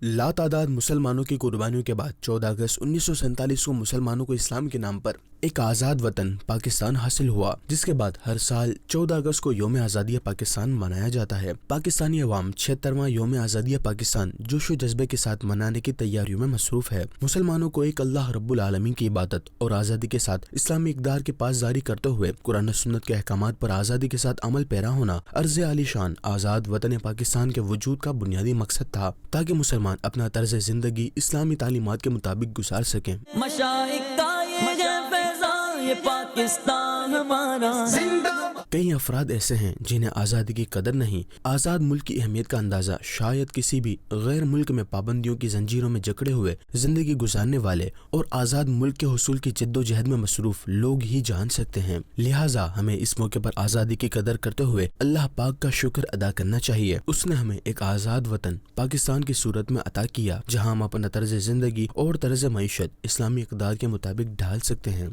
लातादाद मुसलमानों की कुर्बानियों के बाद 14 अगस्त 1947 को मुसलमानों को इस्लाम के नाम पर एक आज़ाद वतन पाकिस्तान हासिल हुआ, जिसके बाद हर साल 14 अगस्त को योम आज़ादी पाकिस्तान मनाया जाता है। पाकिस्तानी अवाम 76वां योम आज़ादी पाकिस्तान जोश व जज्बे के साथ मनाने की तैयारियों में मसरूफ है। मुसलमानों को एक अल्लाह रब्बुल आलमीन की इबादत और आज़ादी के साथ इस्लामी इक़दार की पासदारी करते हुए कुरान सुन्नत के अहकामात पर आज़ादी के साथ अमल पैरा होना अर्ज़ आलीशान आज़ाद वतन पाकिस्तान के वजूद का बुनियादी मकसद था, ताकि मुसलमान अपना तर्ज जिंदगी इस्लामी तालीमात के मुताबिक गुजार सकें। कई अफराद ऐसे हैं जिन्हें आज़ादी की कदर नहीं, आज़ाद मुल्क की अहमियत का अंदाज़ा शायद किसी भी गैर मुल्क में पाबंदियों की जंजीरों में जकड़े हुए जिंदगी गुजारने वाले और आज़ाद मुल्क के हुसूल की जिद्दोजहद में मसरूफ लोग ही जान सकते हैं। लिहाजा हमें इस मौके पर आज़ादी की कदर करते हुए अल्लाह पाक का शुक्र अदा करना चाहिए। उसने हमें एक आज़ाद वतन पाकिस्तान की सूरत में अता किया, जहाँ हम अपना तर्ज जिंदगी और तर्ज मईशत इस्लामी इक़दार के मुताबिक ढाल सकते हैं।